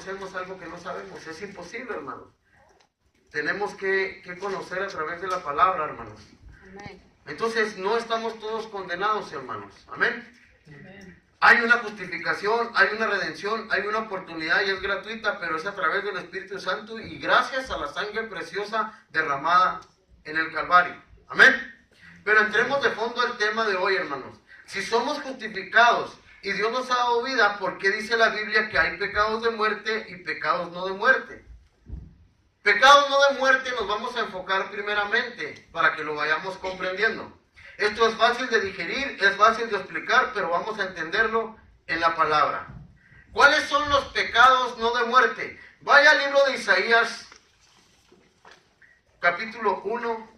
conocemos algo que no sabemos? Es imposible, hermanos. Tenemos que conocer a través de la palabra, hermanos. Amén. Entonces, no estamos todos condenados, hermanos. Amén. Amén. Hay una justificación, hay una redención, hay una oportunidad y es gratuita, pero es a través del Espíritu Santo y gracias a la sangre preciosa derramada en el Calvario. Amén. Pero entremos de fondo al tema de hoy, hermanos. Si somos justificados y Dios nos ha dado vida, ¿por qué dice la Biblia que hay pecados de muerte y pecados no de muerte? Pecados no de muerte nos vamos a enfocar primeramente para que lo vayamos comprendiendo. Esto es fácil de digerir, es fácil de explicar, pero vamos a entenderlo en la palabra. ¿Cuáles son los pecados no de muerte? Vaya al libro de Isaías, capítulo 1.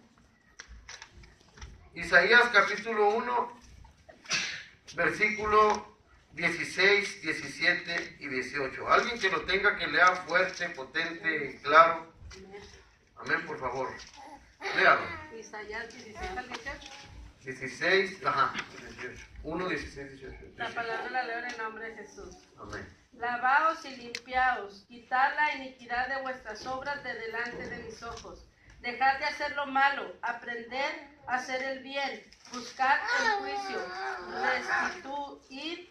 Isaías, capítulo 1, versículo 16, 17 y 18. Alguien que lo tenga, que lea fuerte, potente y claro. Amén, por favor. Léalo. Isaías 16 al 18. 16, 18. 1, 16, 18. La palabra la leo en el nombre de Jesús. Amén. Lavaos y limpiaos, quitad la iniquidad de vuestras obras de delante de mis ojos. Dejad de hacer lo malo, aprended a hacer el bien, buscad el juicio, restituid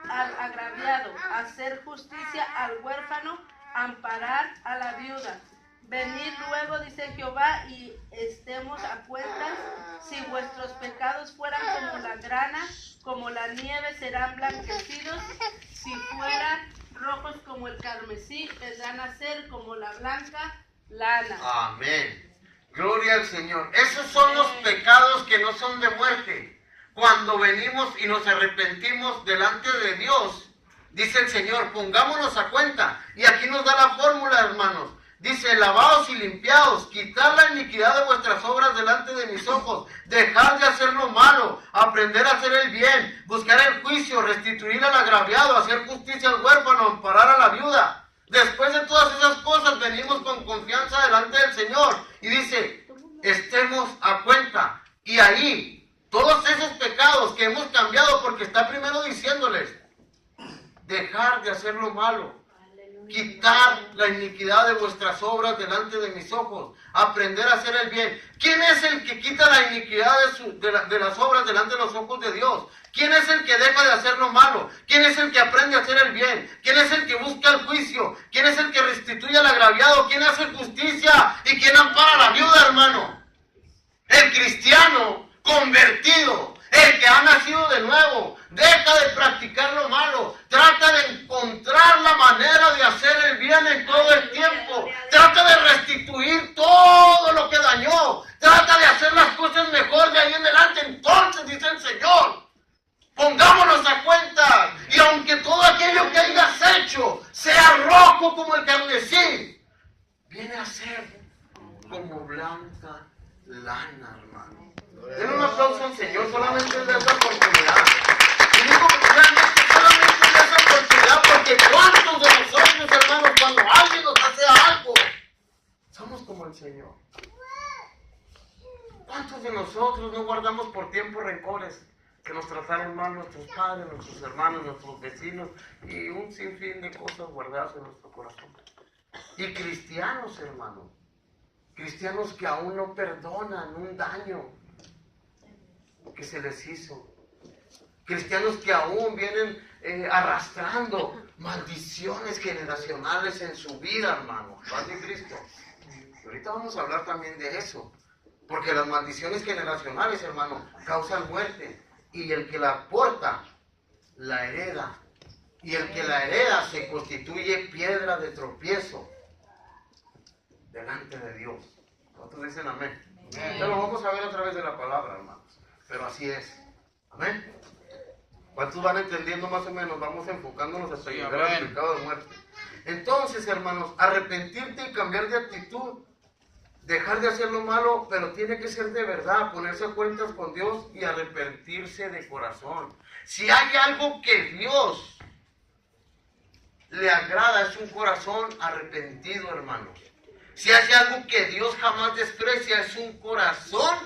al agraviado, hacer justicia al huérfano, amparar a la viuda. Venid luego, dice Jehová, y estemos a cuentas. Si vuestros pecados fueran como la grana, como la nieve serán blanquecidos. Si fueran rojos como el carmesí, vendrán a ser como la blanca lana. Amén. Gloria al Señor. Esos son los pecados que no son de muerte. Cuando venimos y nos arrepentimos delante de Dios, dice el Señor, pongámonos a cuenta. Y aquí nos da la fórmula, hermanos. Dice, lavaos y limpiaos, quitad la iniquidad de vuestras obras delante de mis ojos, dejad de hacer lo malo, aprender a hacer el bien, buscar el juicio, restituir al agraviado, hacer justicia al huérfano, amparar a la viuda. Después de todas esas cosas venimos con confianza delante del Señor y dice, estemos a cuenta. Y ahí, todos esos pecados que hemos cambiado, porque está primero diciéndoles, dejar de hacer lo malo, quitar la iniquidad de vuestras obras delante de mis ojos, aprender a hacer el bien. ¿Quién es el que quita la iniquidad de las obras delante de los ojos de Dios? ¿Quién es el que deja de hacer lo malo? ¿Quién es el que aprende a hacer el bien? ¿Quién es el que busca el juicio? ¿Quién es el que restituye al agraviado? ¿Quién hace justicia? ¿Y quién ampara a la viuda, hermano? El cristiano convertido, el que ha nacido de nuevo, deja de practicar lo malo, trata de encontrar la manera de hacer el bien en todo el tiempo, trata de restituir todo lo que dañó, trata de hacer las cosas mejor de ahí en adelante. Entonces, dice el Señor, pongámonos a cuenta, y aunque todo aquello que hayas hecho sea rojo como el carmesí, viene a ser como blanca lana, hermano. Den un aplauso al Señor, solamente es de esa oportunidad. Y digo realmente solamente es de esa oportunidad, porque ¿cuántos de nosotros, hermanos, cuando alguien nos hace algo, somos como el Señor? ¿Cuántos de nosotros no guardamos por tiempo rencores? Que nos trataron mal nuestros padres, nuestros hermanos, nuestros vecinos, y un sinfín de cosas guardadas en nuestro corazón. Y cristianos, hermanos, cristianos que aún no perdonan un daño que se les hizo. Cristianos que aún vienen arrastrando maldiciones generacionales en su vida, hermano. Paz de Cristo. Y ahorita vamos a hablar también de eso. Porque las maldiciones generacionales, hermano, causan muerte. Y el que la porta, la hereda. Y el que la hereda se constituye piedra de tropiezo delante de Dios. ¿Cuántos dicen amén? Ya lo vamos a ver a través de la palabra, hermanos. Pero así es. Amén. ¿Cuántos van entendiendo más o menos? Vamos enfocándonos hasta llegar al pecado de muerte. Entonces, hermanos, arrepentirte y cambiar de actitud. Dejar de hacer lo malo, pero tiene que ser de verdad. Ponerse a cuentas con Dios y arrepentirse de corazón. Si hay algo que Dios le agrada, es un corazón arrepentido, hermanos. Si hay algo que Dios jamás desprecia, es un corazón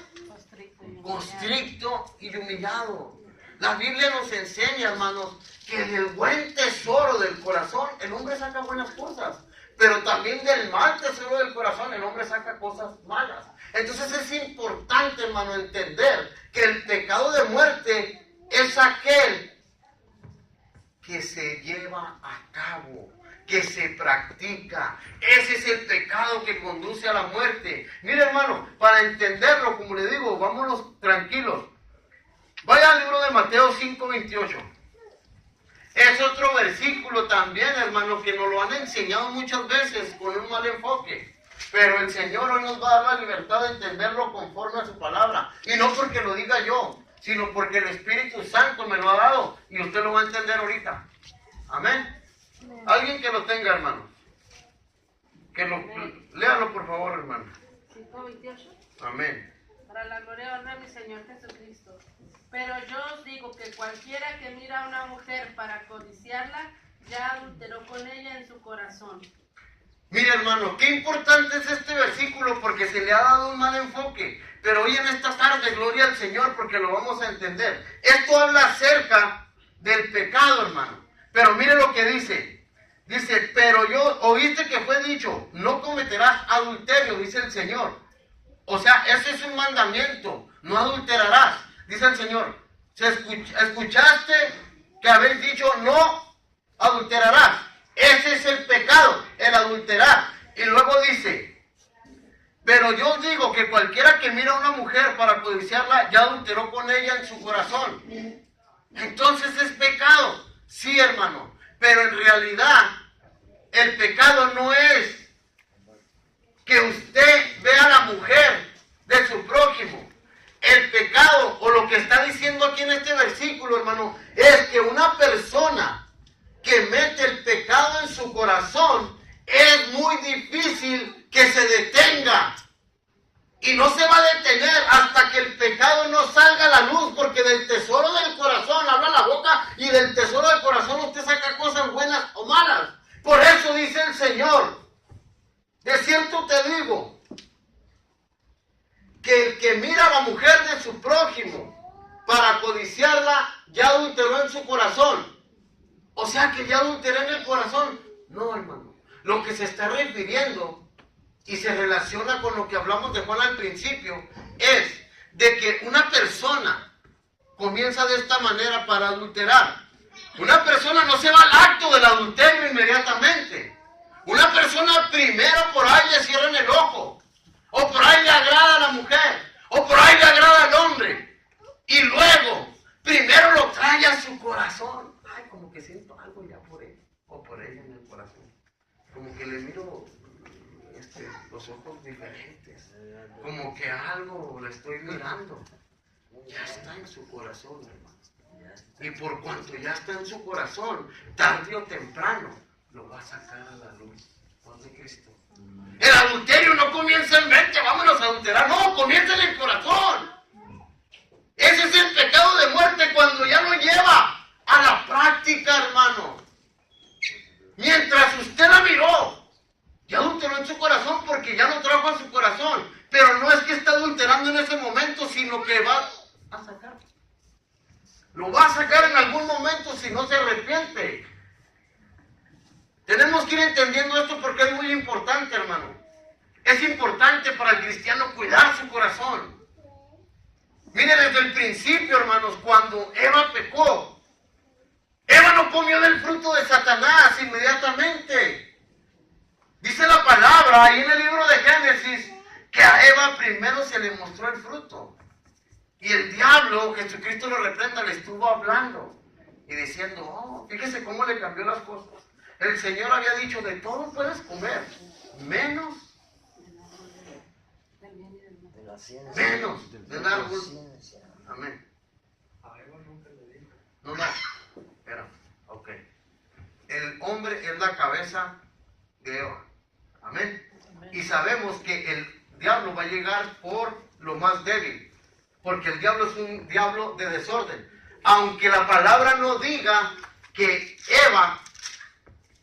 constricto y humillado. La Biblia nos enseña, hermanos, que del buen tesoro del corazón el hombre saca buenas cosas, pero también del mal tesoro del corazón el hombre saca cosas malas. Entonces es importante, hermano, entender que el pecado de muerte es aquel que se lleva a cabo, que se practica. Ese es el pecado que conduce a la muerte. Mire, hermano, para entenderlo, como le digo, vámonos tranquilos. Vaya al libro de Mateo 5:28. Es otro versículo también, hermano, que nos lo han enseñado muchas veces con un mal enfoque. Pero el Señor hoy nos va a dar la libertad de entenderlo conforme a su palabra. Y no porque lo diga yo, sino porque el Espíritu Santo me lo ha dado. Y usted lo va a entender ahorita. Amén. Alguien que lo tenga, hermano. Léalo, por favor, hermano. 5:28. Amén. Para la gloria y honra de mi Señor Jesucristo. Pero yo os digo que cualquiera que mira a una mujer para codiciarla, ya adulteró con ella en su corazón. Mire, hermano, qué importante es este versículo porque se le ha dado un mal enfoque. Pero hoy en esta tarde, gloria al Señor, porque lo vamos a entender. Esto habla acerca del pecado, hermano. Pero mire lo que dice. Dice, pero oíste que fue dicho, no cometerás adulterio, dice el Señor. O sea, ese es un mandamiento, no adulterarás, dice el Señor. Escuchaste que habéis dicho, no adulterarás. Ese es el pecado, el adulterar. Y luego dice, pero yo os digo que cualquiera que mira a una mujer para codiciarla, ya adulteró con ella en su corazón. Entonces es pecado, sí, hermano. Pero en realidad, el pecado no es que usted vea a la mujer de su prójimo. El pecado, o lo que está diciendo aquí en este versículo, hermano, es que una persona que mete el pecado en su corazón, es muy difícil que se detenga. Y no se va a detener hasta que el pecado no salga a la luz, porque del tesoro del corazón habla la boca, y del tesoro del corazón usted saca cosas buenas o malas. Por eso dice el Señor, de cierto te digo, que el que mira a la mujer de su prójimo para codiciarla, ya adulteró en su corazón. O sea que ya adulteré en el corazón. No, hermano. Lo que se está refiriendo y se relaciona con lo que hablamos de Juan al principio es de que una persona comienza de esta manera para adulterar. Una persona no se va al acto del adulterio inmediatamente. Una persona primero por ahí le cierran el ojo, o por ahí le agrada a la mujer, o por ahí le agrada al hombre, y luego primero lo trae a su corazón. Ay, como que siento algo ya por él, o por ella en el corazón. Como que le miro los ojos diferentes, como que algo le estoy mirando. Ya está en su corazón, hermano. Y por cuanto ya está en su corazón, tarde o temprano, lo va a sacar a la luz. ¿Dónde Cristo? El adulterio no comienza en mente, vámonos a adulterar. No, comienza en el corazón. Ese es el pecado de muerte cuando ya lo lleva a la práctica, hermano. Mientras usted la miró, ya adulteró en su corazón porque ya lo trajo a su corazón. Pero no es que está adulterando en ese momento, sino que va a sacar. Lo va a sacar en algún momento si no se arrepiente. Tenemos que ir entendiendo esto porque es muy importante, hermano. Es importante para el cristiano cuidar su corazón. Mire, desde el principio, hermanos, cuando Eva pecó, Eva no comió del fruto de Satanás inmediatamente. Dice la palabra ahí en el libro de Génesis que a Eva primero se le mostró el fruto. Y el diablo, Jesucristo lo reprenda, le estuvo hablando y diciendo, oh, fíjese cómo le cambió las cosas. El Señor había dicho, de todo puedes comer, menos del árbol. Amén. No, espera, ok. El hombre es la cabeza de Eva. Amén. Y sabemos que el diablo va a llegar por lo más débil. Porque el diablo es un diablo de desorden. Aunque la palabra no diga que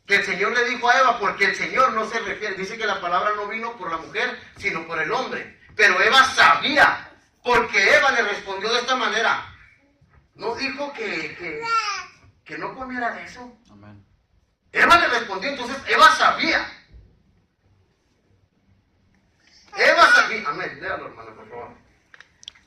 el Señor le dijo a Eva, porque el Señor no se refiere, dice que la palabra no vino por la mujer, sino por el hombre. Pero Eva sabía, porque Eva le respondió de esta manera, no dijo que no comiera de eso. Amén. Eva le respondió, entonces Eva sabía. Eva sabía. Amén. Léalo, hermano, por favor.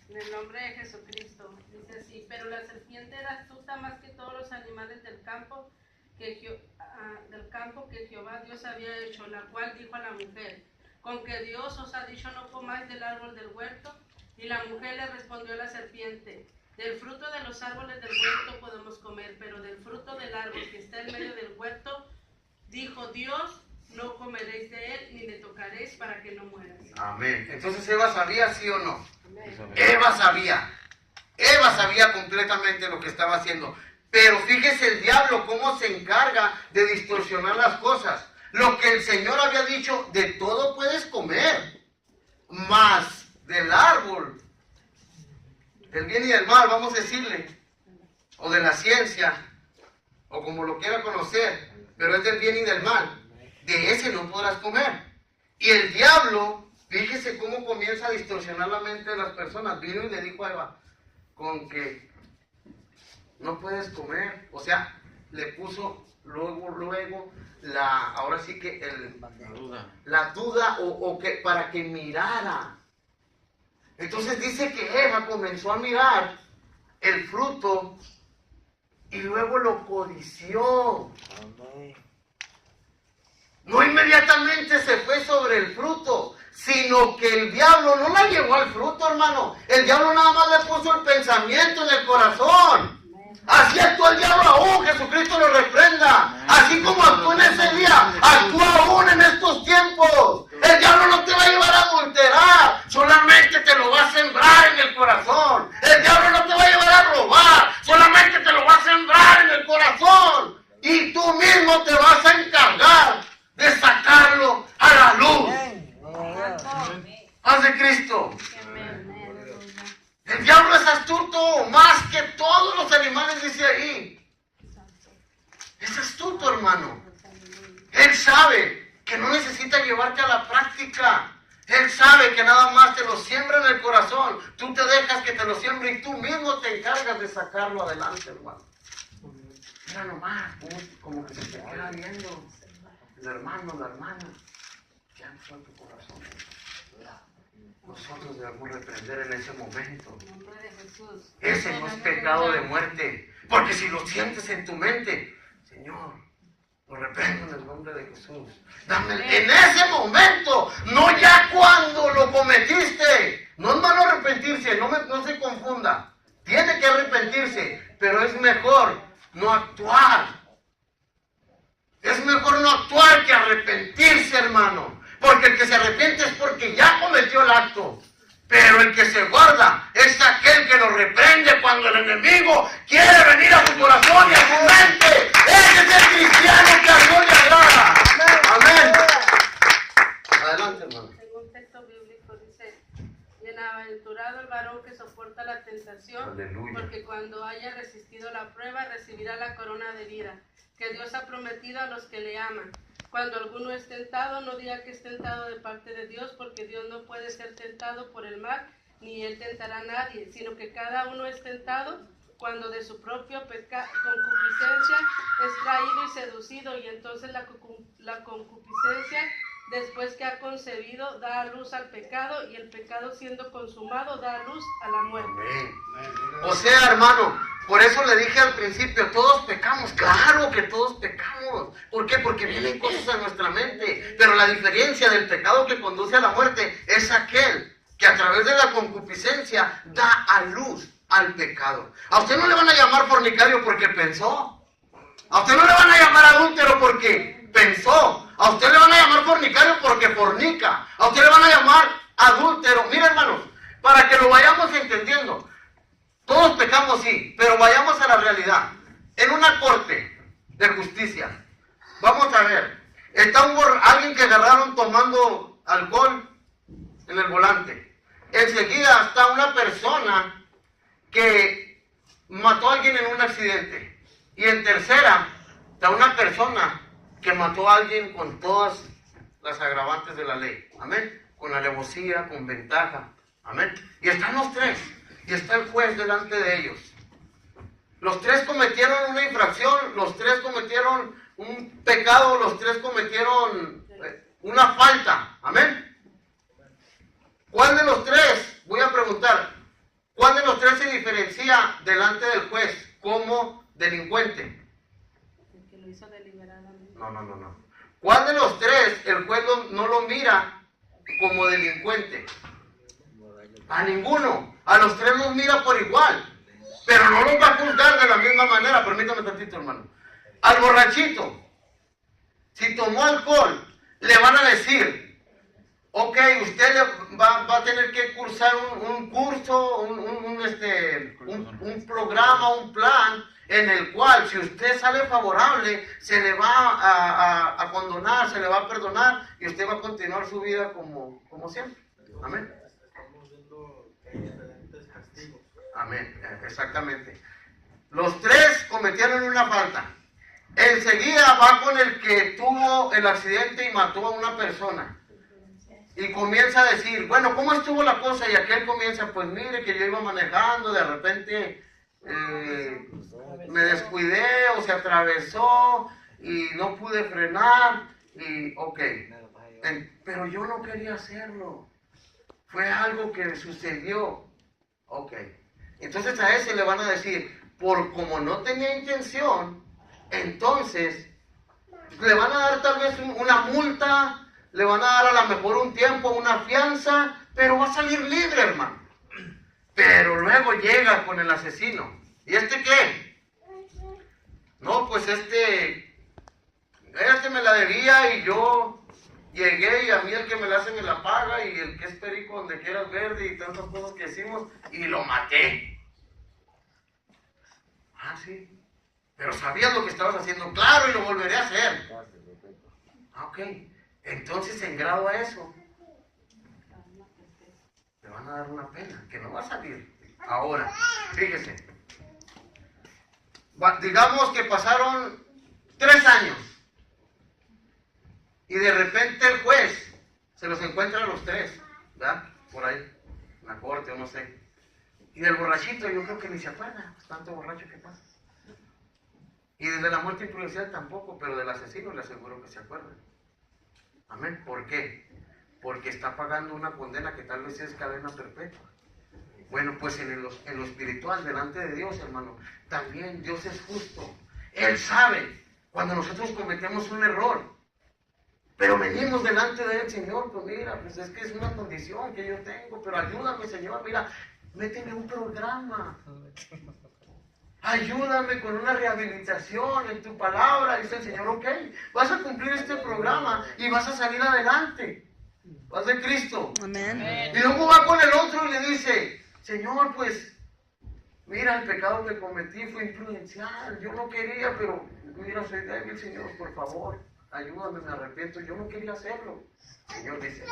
En el nombre de Jesucristo, dice así, pero la serpiente era astuta más que todos los animales del campo que Jehová Dios había hecho, la cual dijo a la mujer, con que Dios os ha dicho no comáis del árbol del huerto. Y la mujer le respondió a la serpiente, del fruto de los árboles del huerto podemos comer, pero del fruto del árbol que está en medio del huerto, dijo Dios, no comeréis de él ni le tocaréis para que no mueras. Amén. Entonces Eva sabía, ¿sí o no? Amén. Eva sabía completamente lo que estaba haciendo. Pero fíjese el diablo cómo se encarga de distorsionar las cosas. Lo que el Señor había dicho, de todo puedes comer, más del árbol, del bien y del mal, vamos a decirle, o de la ciencia, o como lo quiera conocer, pero es del bien y del mal. De ese no podrás comer. Y el diablo, fíjese cómo comienza a distorsionar la mente de las personas. Vino y le dijo a Eva, con que no puedes comer. O sea, le puso luego ahora sí que la duda o que para que mirara. Entonces dice que Eva comenzó a mirar el fruto y luego lo codició. No inmediatamente se fue sobre el fruto, sino que el diablo no la llevó al fruto, hermano. El diablo nada más le puso el pensamiento en el corazón. Así actuó el diablo aún, Jesucristo lo reprenda. Así como actuó en ese día, actúa aún en estos tiempos. El diablo no te va a llevar a adulterar, solamente te lo va a sembrar en el corazón. El diablo no te va a llevar a robar, solamente te lo va a sembrar en el corazón. Y tú mismo te vas a encargar de sacarlo a la luz. Paz de Cristo. El diablo es astuto más que todos los animales, dice ahí. Es astuto, hermano. Él sabe que no necesita llevarte a la práctica. Él sabe que nada más te lo siembra en el corazón. Tú te dejas que te lo siembre y tú mismo te encargas de sacarlo adelante, hermano. Mira nomás, como que se te queda viendo el hermano, la hermana. Ya no fue tu corazón. Nosotros debemos reprender en ese momento. Ese no es pecado de muerte. Porque si lo sientes en tu mente, Señor, lo reprendo en el nombre de Jesús. Dame en ese momento, no ya cuando lo cometiste. No es malo arrepentirse, no se confunda. Tiene que arrepentirse, pero es mejor no actuar. Es mejor no actuar que arrepentirse, hermano. Porque el que se arrepiente es porque ya cometió el acto. Pero el que se guarda es aquel que lo reprende cuando el enemigo quiere venir a su corazón y a su mente. Ese es el cristiano que a Dios le agrada. Amén. Adelante, hermano. Tengo un texto bíblico, dice, bienaventurado el varón que soporta la tentación, Aleluya. porque cuando haya resistido la prueba recibirá la corona de vida que Dios ha prometido a los que le aman. Cuando alguno es tentado, no diga que es tentado de parte de Dios, porque Dios no puede ser tentado por el mal, ni él tentará a nadie, sino que cada uno es tentado cuando de su propia concupiscencia es traído y seducido, y entonces la concupiscencia, después que ha concebido, da a luz al pecado, y el pecado siendo consumado da a luz a la muerte. Amén. O sea, hermano, por eso le dije al principio, todos pecamos, claro que todos pecamos. ¿Por qué? Porque vienen cosas a nuestra mente. Pero la diferencia del pecado que conduce a la muerte es aquel que a través de la concupiscencia da a luz al pecado. A usted no le van a llamar fornicario porque pensó. A usted no le van a llamar adúltero porque pensó. A usted le van a llamar fornicario porque fornica. A usted le van a llamar adúltero. Mira, hermanos, para que lo vayamos entendiendo. Todos pecamos, sí, pero vayamos a la realidad. En una corte de justicia, vamos a ver, está alguien que agarraron tomando alcohol en el volante. Enseguida está una persona que mató a alguien en un accidente. Y en tercera está una persona que mató a alguien con todas las agravantes de la ley. Amén. Con alevosía, con ventaja. Amén. Y están los tres. Y está el juez delante de ellos. Los tres cometieron una infracción, los tres cometieron un pecado, los tres cometieron una falta. Amén. ¿Cuál de los tres? Voy a preguntar. ¿Cuál de los tres se diferencia delante del juez como delincuente? El que lo hizo deliberadamente. No. ¿Cuál de los tres el juez no lo mira como delincuente? A ninguno. A los tres los mira por igual. Pero no los va a juzgar de la misma manera. Permítame tantito, hermano. Al borrachito, si tomó alcohol, le van a decir, ok, usted va a tener que cursar un curso, un programa, un plan, en el cual si usted sale favorable, se le va a condonar, se le va a perdonar, y usted va a continuar su vida como siempre. Amén. Estamos viendo que hay diferentes castigos. Amén, exactamente. Los tres cometieron una falta. Enseguida va con el que tuvo el accidente y mató a una persona. Y comienza a decir, bueno, ¿cómo estuvo la cosa? Y aquel comienza, pues mire que yo iba manejando, de repente me descuidé o se atravesó y no pude frenar. Y ok, pero yo no quería hacerlo. Fue algo que sucedió. Ok. Entonces a ese le van a decir, como no tenía intención, entonces le van a dar tal vez una multa, le van a dar a lo mejor un tiempo, una fianza, pero va a salir libre, hermano. Pero luego llega con el asesino. ¿Y este qué? No, pues este me la debía y yo llegué y a mí el que me la hace me la paga y el que es perico donde quieras verde y tantas cosas que decimos y lo maté. Ah, sí. Pero sabías lo que estabas haciendo, claro, y lo volveré a hacer. Ok. Entonces, en grado a eso, le van a dar una pena, que no va a salir. Ahora, fíjese. Digamos que pasaron 3 años. Y de repente el juez se los encuentra a los 3, ¿verdad? Por ahí, en la corte o no sé. Y del borrachito yo creo que ni se acuerda, pues tanto borracho que pasa. Y de la muerte imprudencial tampoco, pero del asesino le aseguro que se acuerda. Amén. ¿Por qué? Porque está pagando una condena que tal vez es cadena perpetua. Bueno, pues en lo espiritual, delante de Dios, hermano, también Dios es justo. Él sabe cuando nosotros cometemos un error. Pero venimos delante de Él, Señor, pues mira, pues es que es una condición que yo tengo, pero ayúdame, Señor, mira, méteme un programa. Ayúdame con una rehabilitación en tu palabra. Dice el Señor, ok, vas a cumplir este programa y vas a salir adelante. Vas de Cristo. Amén. Y luego va con el otro y le dice, Señor, pues, mira, el pecado que cometí fue imprudencial. Yo no quería, pero mira, soy débil, Señor, por favor. Ayúdame, me arrepiento, yo no quería hacerlo. El Señor dice,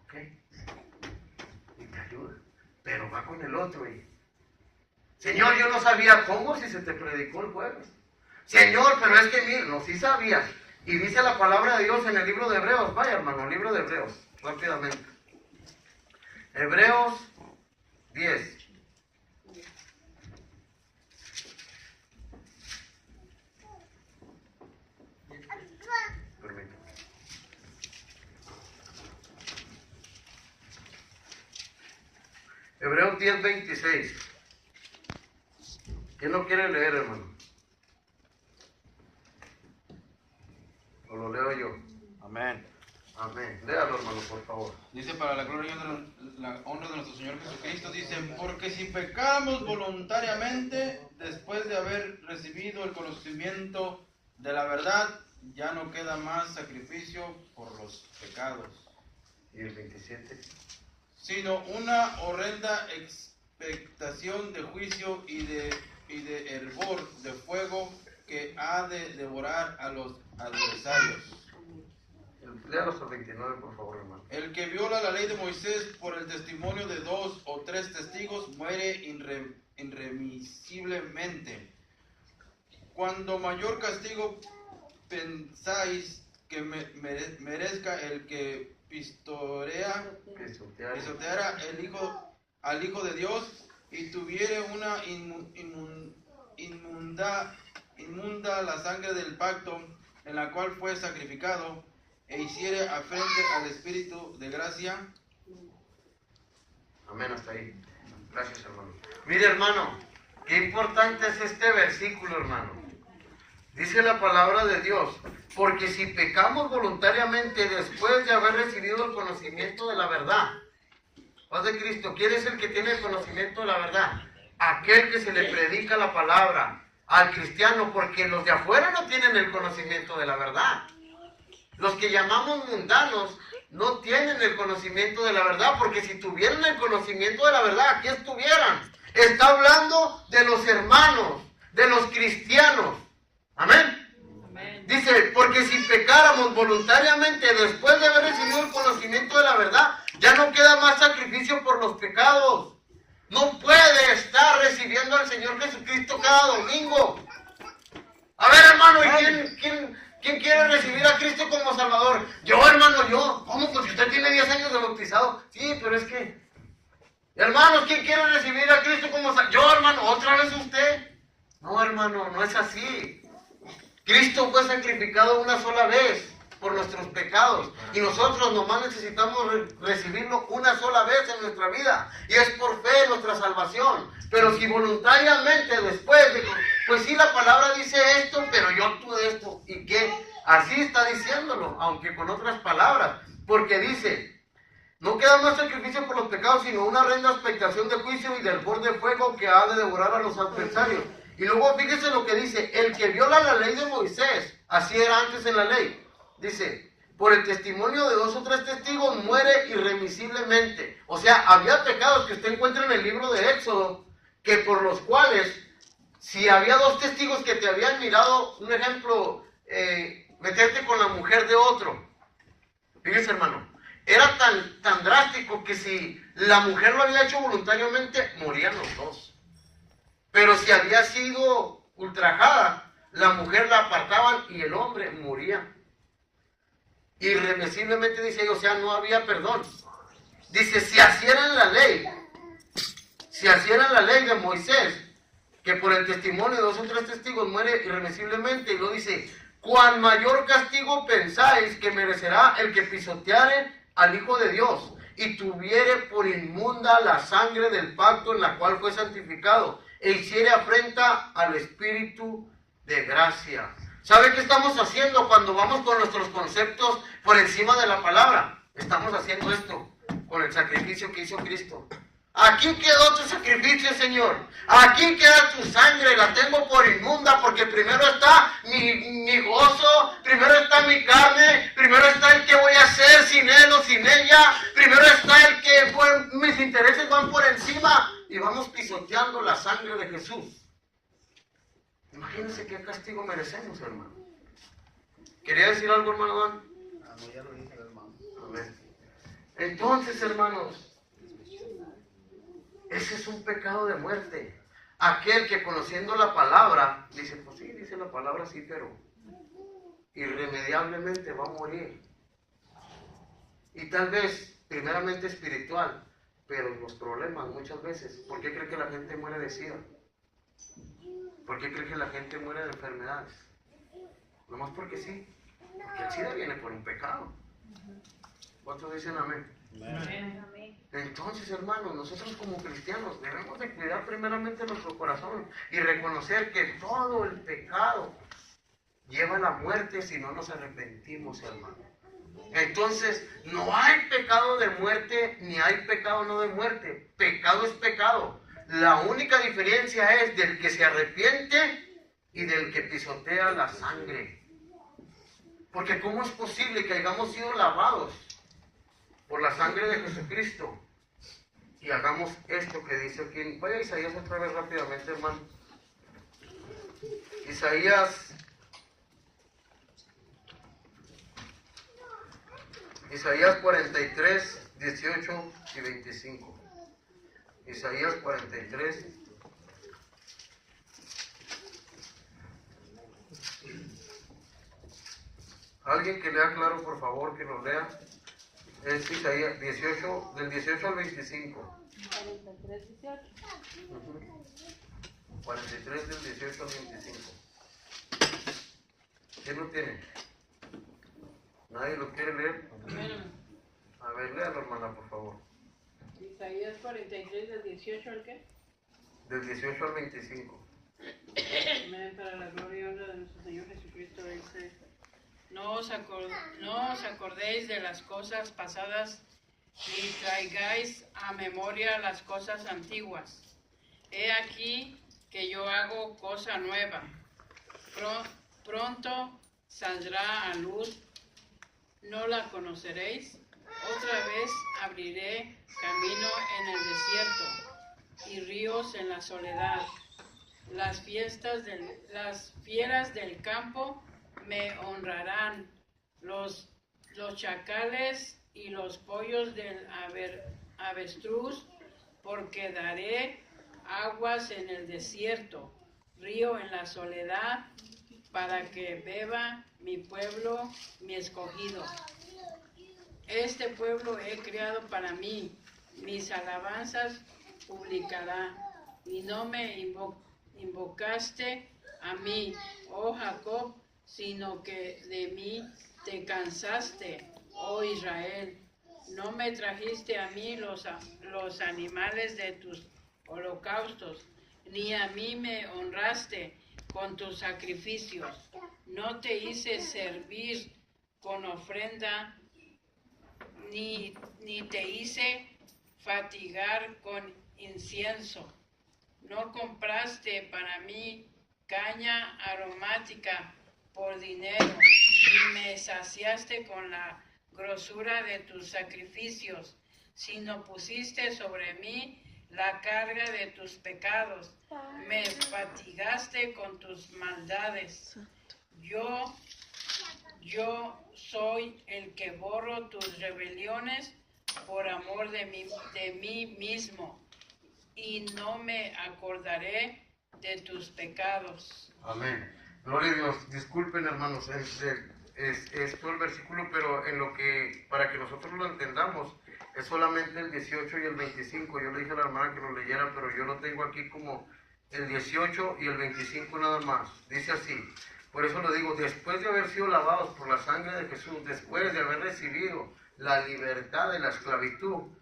ok, y te ayuda. Pero va con el otro y, Señor, yo no sabía cómo si se te predicó el jueves. Señor, pero es que mira, no, sí sabías. Y dice la palabra de Dios en el libro de Hebreos. Vaya, hermano, libro de Hebreos, rápidamente. Hebreos 10. Permítame. Hebreos 10, 26. ¿Quién lo quiere leer, hermano? ¿O lo leo yo? Amén. Amén. Léalo, hermano, por favor. Dice, para la gloria y la honra de nuestro Señor Jesucristo, dice, porque si pecamos voluntariamente, después de haber recibido el conocimiento de la verdad, ya no queda más sacrificio por los pecados. ¿Y el 27? Sino una horrenda expectación de juicio y de hervor de fuego que ha de devorar a los adversarios. Léalos al 29, por favor, hermano. El que viola la ley de Moisés por el testimonio de 2 o 3 testigos muere irremisiblemente. Cuando mayor castigo pensáis que merezca el que pisoteara al Hijo de Dios y tuviere una inmunda la sangre del pacto en la cual fue sacrificado, e hiciere afrente al Espíritu de gracia. Amén, hasta ahí. Gracias, hermano. Mire, hermano, qué importante es este versículo, hermano. Dice la palabra de Dios, porque si pecamos voluntariamente después de haber recibido el conocimiento de la verdad. Paz de Cristo, ¿quién es el que tiene el conocimiento de la verdad? Aquel que se le predica la palabra al cristiano, porque los de afuera no tienen el conocimiento de la verdad. Los que llamamos mundanos no tienen el conocimiento de la verdad, porque si tuvieran el conocimiento de la verdad, aquí estuvieran. Está hablando de los hermanos, de los cristianos. Amén. Dice, porque si pecáramos voluntariamente después de haber recibido el conocimiento de la verdad, ya no queda más sacrificio por los pecados. No puede estar recibiendo al Señor Jesucristo cada domingo. A ver, hermano, ¿y quién quiere recibir a Cristo como Salvador? Yo, hermano, yo. ¿Cómo? Pues si usted tiene 10 años de bautizado. Sí, pero es que... Hermanos, ¿quién quiere recibir a Cristo como Salvador? Yo, hermano, ¿otra vez usted? No, hermano, no es así. Cristo fue sacrificado una sola vez por nuestros pecados, y nosotros nomás necesitamos recibirlo una sola vez en nuestra vida, y es por fe nuestra salvación. Pero si voluntariamente después de que, pues sí, la palabra dice esto, pero yo tuve esto, ¿y qué? Así está diciéndolo, aunque con otras palabras, porque dice, no queda más sacrificio por los pecados, sino una horrenda expectación de juicio y del borde de fuego que ha de devorar a los adversarios. Y luego fíjese lo que dice, el que viola la ley de Moisés, así era antes en la ley, dice, por el testimonio de 2 o 3 testigos muere irremisiblemente. O sea, había pecados que usted encuentra en el libro de Éxodo, que por los cuales, si había 2 testigos que te habían mirado, un ejemplo, meterte con la mujer de otro. Fíjese, hermano, era tan drástico que si la mujer lo había hecho voluntariamente, morían los 2. Pero si había sido ultrajada, la mujer la apartaban y el hombre moría. Irremisiblemente, dice, o sea, no había perdón. Dice, si hicieran la ley de Moisés, que por el testimonio de 2 o 3 testigos muere irremisiblemente, y lo dice, cuán mayor castigo pensáis que merecerá el que pisoteare al Hijo de Dios, y tuviere por inmunda la sangre del pacto en la cual fue santificado, e hiciere afrenta al Espíritu de gracia. ¿Sabe qué estamos haciendo cuando vamos con nuestros conceptos por encima de la palabra? Estamos haciendo esto con el sacrificio que hizo Cristo. Aquí quedó tu sacrificio, Señor. Aquí queda tu sangre, la tengo por inmunda, porque primero está mi gozo, primero está mi carne, primero está el que voy a hacer sin él o sin ella, primero está el que mis intereses van por encima y vamos pisoteando la sangre de Jesús. Imagínense qué castigo merecemos, hermano. ¿Quería decir algo, hermano Dan? No, ya lo dije, hermano. Amén. Entonces, hermanos, ese es un pecado de muerte. Aquel que conociendo la palabra, dice, pues sí, dice la palabra, sí, pero irremediablemente va a morir. Y tal vez, primeramente espiritual, pero los problemas muchas veces, ¿por qué cree que la gente muere de SIDA? ¿Por qué cree que la gente muere de enfermedades? Nomás porque sí, porque el SIDA viene por un pecado. ¿Cuántos dicen amén? Amén. Entonces, hermanos, nosotros como cristianos debemos de cuidar primeramente nuestro corazón y reconocer que todo el pecado lleva a la muerte si no nos arrepentimos, hermano. Entonces, no hay pecado de muerte ni hay pecado no de muerte. Pecado es pecado. La única diferencia es del que se arrepiente y del que pisotea la sangre. Porque ¿cómo es posible que hayamos sido lavados por la sangre de Jesucristo y hagamos esto que dice aquí? Vaya a Isaías otra vez rápidamente, hermano. Isaías 43, 18 y 25. Isaías 43. Alguien que lea claro, por favor, que lo lea. Es Isaías 18, del 18 al 25. 43, 18. 43 del 18 al 25. ¿Quién lo tiene? ¿Nadie lo quiere leer? Amén. A ver, léalo, hermana, por favor. Isaías 43 del 18 al qué? Del 18 al 25. Amén. Para la gloria y honra de nuestro Señor Jesucristo dice: no os acordéis de las cosas pasadas, ni traigáis a memoria las cosas antiguas. He aquí que yo hago cosa nueva. Pronto saldrá a luz, ¿no la conoceréis? Otra vez abriré camino en el desierto y ríos en la soledad. Las fieras del campo me honrarán, los chacales y los pollos del avestruz, porque daré aguas en el desierto, río en la soledad, para que beba mi pueblo, mi escogido. Este pueblo he creado para mí, mis alabanzas publicará, y no me invocaste a mí, oh Jacob, sino que de mí te cansaste, oh Israel. No me trajiste a mí los animales de tus holocaustos, ni a mí me honraste con tus sacrificios. No te hice servir con ofrenda, ni te hice fatigar con incienso. No compraste para mí caña aromática por dinero, ni me saciaste con la grosura de tus sacrificios, sino pusiste sobre mí la carga de tus pecados, me fatigaste con tus maldades. Yo soy el que borro tus rebeliones por amor de mí mismo, y no me acordaré de tus pecados. Amén. Gloria a Dios. Disculpen, hermanos, es todo el versículo, pero en lo que, para que nosotros lo entendamos, es solamente el 18 y el 25. Yo le dije a la hermana que lo leyera, pero yo lo tengo aquí como el 18 y el 25 nada más. Dice así: por eso le digo, después de haber sido lavados por la sangre de Jesús, después de haber recibido la libertad de la esclavitud,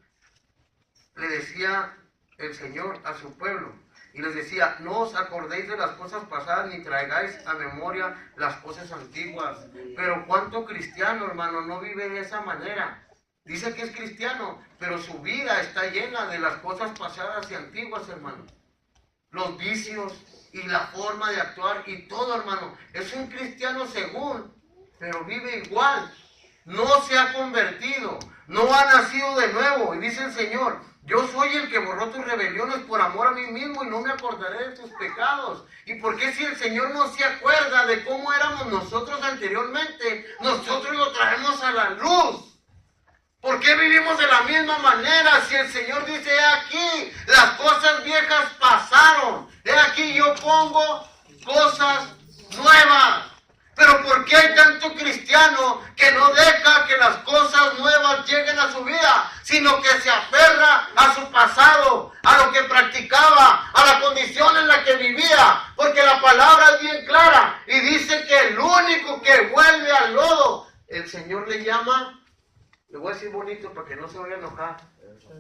le decía el Señor a su pueblo, y les decía: no os acordéis de las cosas pasadas, ni traigáis a memoria las cosas antiguas. Pero ¿cuánto cristiano, hermano, no vive de esa manera? Dice que es cristiano, pero su vida está llena de las cosas pasadas y antiguas, hermano. Los vicios y la forma de actuar y todo, hermano. Es un cristiano según, pero vive igual. No se ha convertido, no ha nacido de nuevo. Y dice el Señor: yo soy el que borró tus rebeliones por amor a mí mismo, y no me acordaré de tus pecados. ¿Y por qué, si el Señor no se acuerda de cómo éramos nosotros anteriormente, nosotros lo traemos a la luz? ¿Por qué vivimos de la misma manera si el Señor dice: he aquí, las cosas viejas pasaron, he aquí yo pongo cosas nuevas? Pero ¿por qué hay tanto cristiano que no deja que las cosas nuevas lleguen a su vida, sino que se aferra a su pasado, a lo que practicaba, a la condición en la que vivía? Porque la palabra es bien clara y dice que el único que vuelve al lodo, el Señor le llama, le voy a decir bonito para que no se vaya a enojar,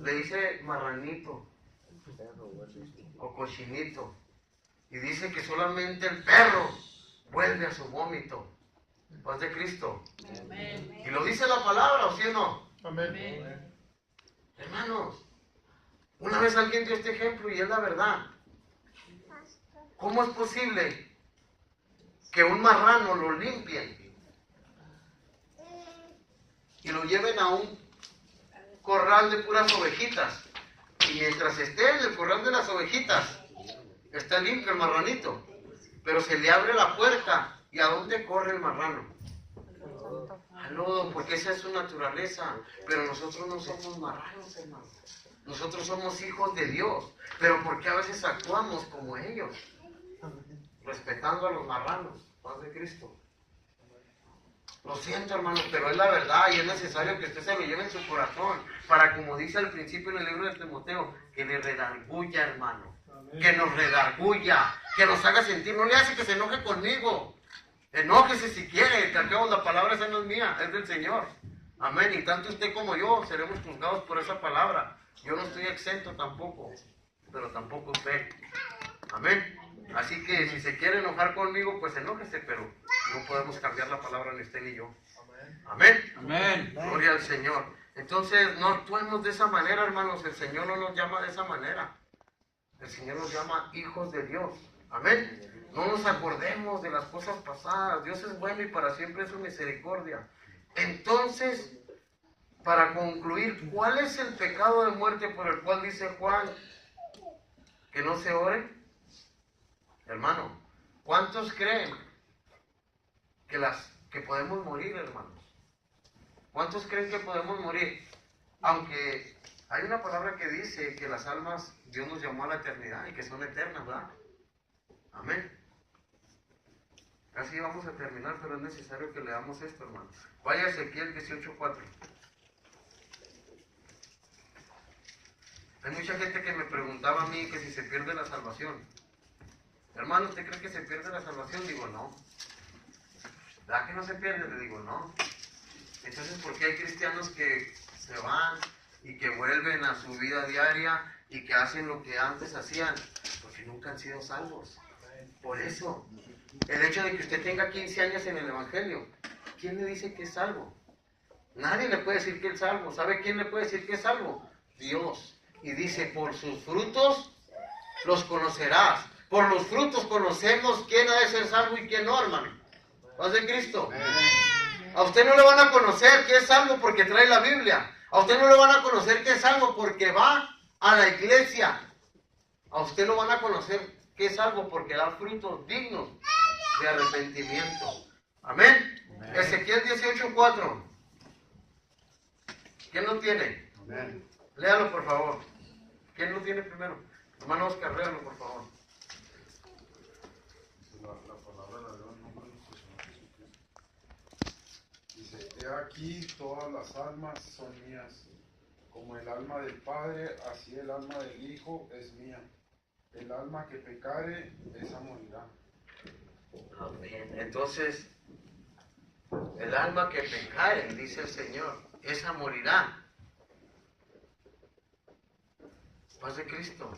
le dice marranito o cochinito, y dice que solamente el perro vuelve a su vómito. Paz de Cristo. Amén. Y lo dice la palabra, ¿o sí o no? Amén. Hermanos, una vez alguien dio este ejemplo y es la verdad. ¿Cómo es posible que un marrano lo limpien y lo lleven a un corral de puras ovejitas? Y mientras esté en el corral de las ovejitas, está limpio el marranito, pero se le abre la puerta, ¿y a dónde corre el marrano? Al lodo, porque esa es su naturaleza. Pero nosotros no somos marranos, hermanos. Nosotros somos hijos de Dios. Pero ¿por qué a veces actuamos como ellos? Respetando a los marranos. Paz de Cristo. Lo siento, hermanos, pero es la verdad, y es necesario que usted se lo lleve en su corazón, para, como dice al principio en el libro de Timoteo, que le redarguya, hermano. que nos redarguya, que nos haga sentir. No le hace que se enoje conmigo. Enójese si quiere, que al cabo la palabra esa no es mía, es del Señor. Amén. Y tanto usted como yo seremos juzgados por esa palabra. Yo no estoy exento tampoco, pero tampoco usted. Amén. Así que si se quiere enojar conmigo, pues enójese, pero no podemos cambiar la palabra ni usted ni yo. Amén. Amén. Gloria al Señor. Entonces, no actuemos de esa manera, hermanos. El Señor no nos llama de esa manera. El Señor nos llama hijos de Dios. Amén. No nos acordemos de las cosas pasadas. Dios es bueno y para siempre es su misericordia. Entonces, para concluir, ¿cuál es el pecado de muerte por el cual dice Juan que no se ore? Hermano, ¿cuántos creen que podemos morir, hermanos? ¿Cuántos creen que podemos morir? Aunque hay una palabra que dice que las almas Dios nos llamó a la eternidad y que son eternas, ¿verdad? Amén. Casi vamos a terminar, pero es necesario que leamos esto, hermanos. Vaya a Ezequiel 18:4. Hay mucha gente que me preguntaba a mí que si se pierde la salvación. Hermano, ¿usted cree que se pierde la salvación? Digo, no. ¿Verdad que no se pierde? Le digo, no. Entonces, ¿por qué hay cristianos que se van y que vuelven a su vida diaria y que hacen lo que antes hacían? Porque nunca han sido salvos. Por eso, el hecho de que usted tenga 15 años en el Evangelio, ¿quién le dice que es salvo? Nadie le puede decir que es salvo. ¿Sabe quién le puede decir que es salvo? Dios. Y dice, por sus frutos los conocerás. Por los frutos conocemos quién ha de ser salvo y quién no, hermano. ¿Paz de Cristo? A usted no le van a conocer que es salvo porque trae la Biblia. A usted no le van a conocer que es salvo porque va a la iglesia. A usted lo van a conocer que es salvo porque da frutos dignos de arrepentimiento. Amén. Ezequiel 18:4. ¿Quién lo tiene? Amén. Léalo, por favor. ¿Quién lo tiene primero? Hermano Oscar, léalo, por favor. La palabra de Dios en nombre de nuestro Señor Jesucristo. Dice, he aquí todas las almas son mías, como el alma del Padre, así el alma del Hijo es mía. El alma que pecare, esa morirá. Amén. Entonces, el alma que pecare, dice el Señor, esa morirá. Paz de Cristo.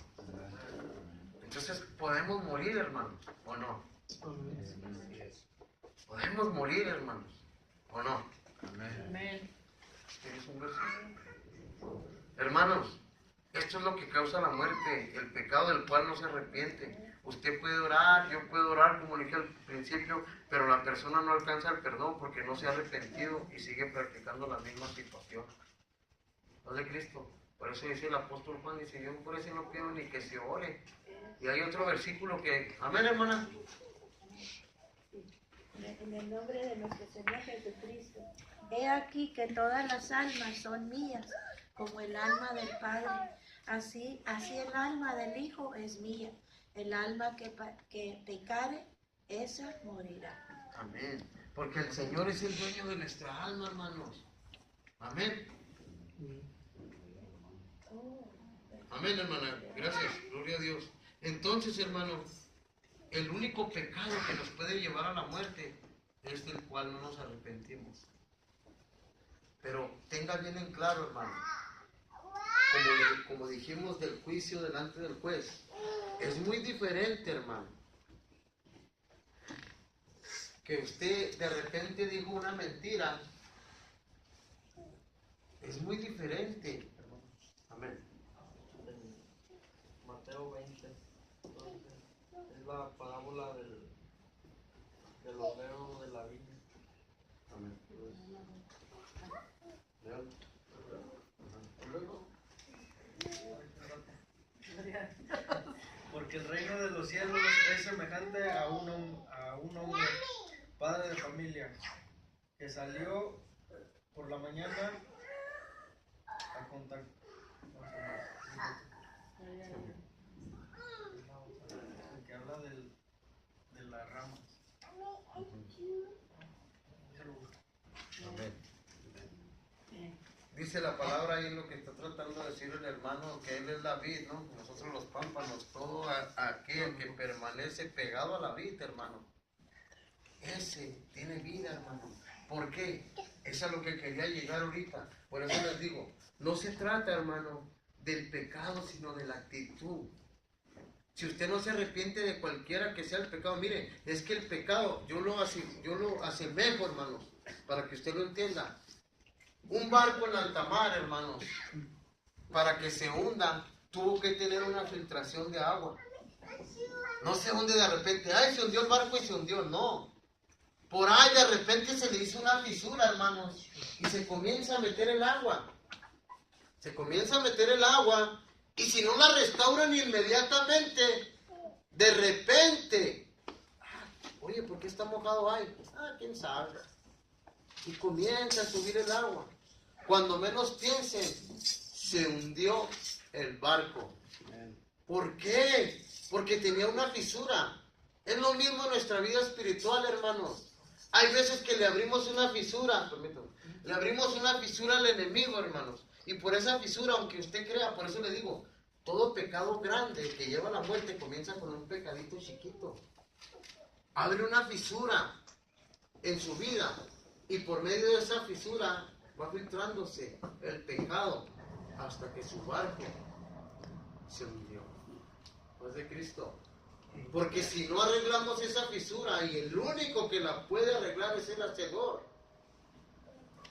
Entonces, ¿podemos morir, hermanos? ¿O no? ¿Podemos morir, hermanos? ¿O no? Amén. ¿Tienes un versículo? Hermanos, esto es lo que causa la muerte, el pecado del cual no se arrepiente. Usted puede orar, yo puedo orar, como dije al principio, pero la persona no alcanza el perdón porque no se ha arrepentido y sigue practicando la misma situación. ¿No de Cristo? Por eso dice el apóstol Juan, dice, yo por eso no pido ni que se ore. Y hay otro versículo que, amén, hermana. En el nombre de nuestro Señor Jesucristo. He aquí que todas las almas son mías, como el alma del Padre. Así el alma del Hijo es mía. El alma que pecare, esa morirá. Amén. Porque el Señor es el dueño de nuestra alma, hermanos. Amén. Amén, hermana. Gracias. Gloria a Dios. Entonces, hermano, el único pecado que nos puede llevar a la muerte es del cual no nos arrepentimos. Pero tenga bien en claro, hermano, como dijimos del juicio delante del juez, es muy diferente, hermano, que usted de repente dijo una mentira. Es muy diferente. Amén. Mateo 20, entonces, es la parábola del obrero de la viña. Amén. Luego. Porque el reino de los cielos es semejante a un hombre, padre de familia, que salió por la mañana a contactar. El que habla de las ramas. Amén. Dice la palabra ahí en lo que está tratando de decir el hermano, que él es la vid, ¿no? Nosotros los pámpanos, todo aquel que permanece pegado a la vid, hermano. Ese tiene vida, hermano. ¿Por qué? Eso es a lo que quería llegar ahorita. Por eso les digo, no se trata, hermano, del pecado, sino de la actitud. Si usted no se arrepiente de cualquiera que sea el pecado, mire, es que el pecado, yo lo asemejo, hermanos, para que usted lo entienda. Un barco en alta mar, hermanos, para que se hunda, tuvo que tener una filtración de agua. No se hunde de repente, ay, se hundió el barco y se hundió, no. Por ahí de repente se le hizo una fisura, hermanos, y se comienza a meter el agua. Se comienza a meter el agua, y si no la restauran inmediatamente, de repente, oye, ¿por qué está mojado ahí? Quién sabe. Y comienza a subir el agua. Cuando menos piensen, se hundió el barco. ¿Por qué? Porque tenía una fisura. Es lo mismo en nuestra vida espiritual, hermanos. Hay veces que le abrimos una fisura, permítame, le abrimos una fisura al enemigo, hermanos. Y por esa fisura, aunque usted crea, por eso le digo, todo pecado grande que lleva a la muerte comienza con un pecadito chiquito. Abre una fisura en su vida y por medio de esa fisura va filtrándose el pecado hasta que su barco se hundió. Pues de Cristo. Porque si no arreglamos esa fisura, y el único que la puede arreglar es el Hacedor,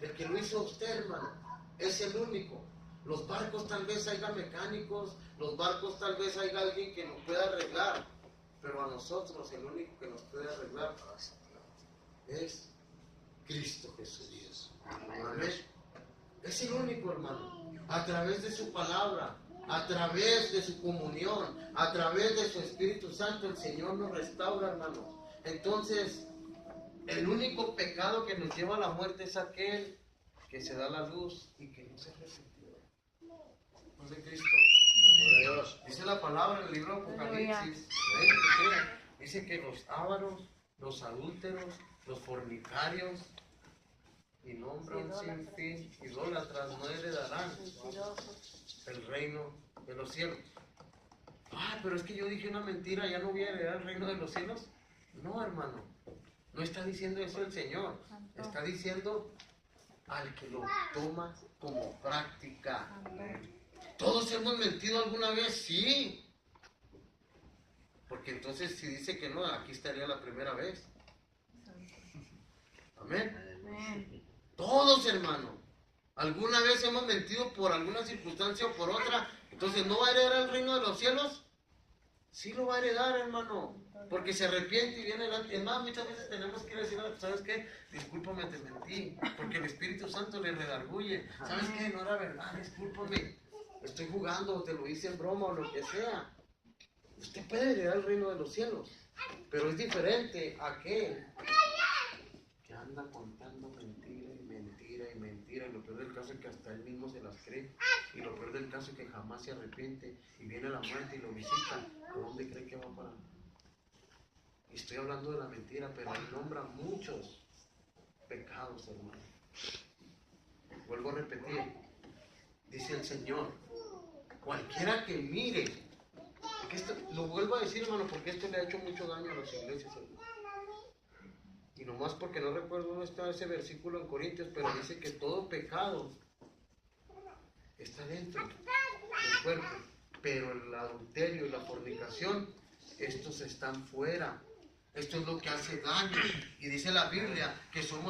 el que lo hizo usted, hermano, es el único. Los barcos tal vez haya mecánicos, los barcos tal vez haya alguien que nos pueda arreglar, pero a nosotros el único que nos puede arreglar es Cristo Jesús. Amén. Es el único, hermano. A través de su palabra, a través de su comunión, a través de su Espíritu Santo, el Señor nos restaura, hermano. Entonces, el único pecado que nos lleva a la muerte es aquel que se da la luz y que no se arrepintió. No es de Cristo. Dice la palabra en el libro de Apocalipsis. Dice que los ávaros, los adúlteros, los fornicarios, y nombra un sinfín, idólatras, no heredarán el reino de los cielos. Pero es que yo dije una mentira, ya no voy a heredar el reino de los cielos. No, hermano, no está diciendo eso el Señor. Está diciendo al que lo toma como práctica. ¿Todos hemos mentido alguna vez? Sí. Porque entonces si dice que no, aquí estaría la primera vez. Amén. Todos, hermano. ¿Alguna vez hemos mentido por alguna circunstancia o por otra? Entonces, ¿no va a heredar el reino de los cielos? Sí lo va a heredar, hermano. Porque se arrepiente y viene delante. Es más, muchas veces tenemos que decir, ¿sabes qué? Discúlpame, te mentí. Porque el Espíritu Santo le redarguye. ¿Sabes qué? No era verdad, discúlpame. Estoy jugando, o te lo hice en broma o lo que sea. Usted puede heredar el reino de los cielos. Pero es diferente a aquel que anda contando mentira y mentira y mentira, y lo peor del caso es que hasta él mismo se las cree, y lo peor del caso es que jamás se arrepiente, y viene la muerte y lo visita. ¿A dónde cree que va a parar? Y estoy hablando de la mentira, pero él nombra muchos pecados, hermano. Vuelvo a repetir, dice el Señor, cualquiera que mire, que esto, lo vuelvo a decir, hermano, porque esto le ha hecho mucho daño a las iglesias, hermano. Y nomás porque no recuerdo dónde está ese versículo en Corintios, pero dice que todo pecado está dentro del cuerpo, pero el adulterio y la fornicación, estos están fuera. Esto es lo que hace daño. Y dice la Biblia que somos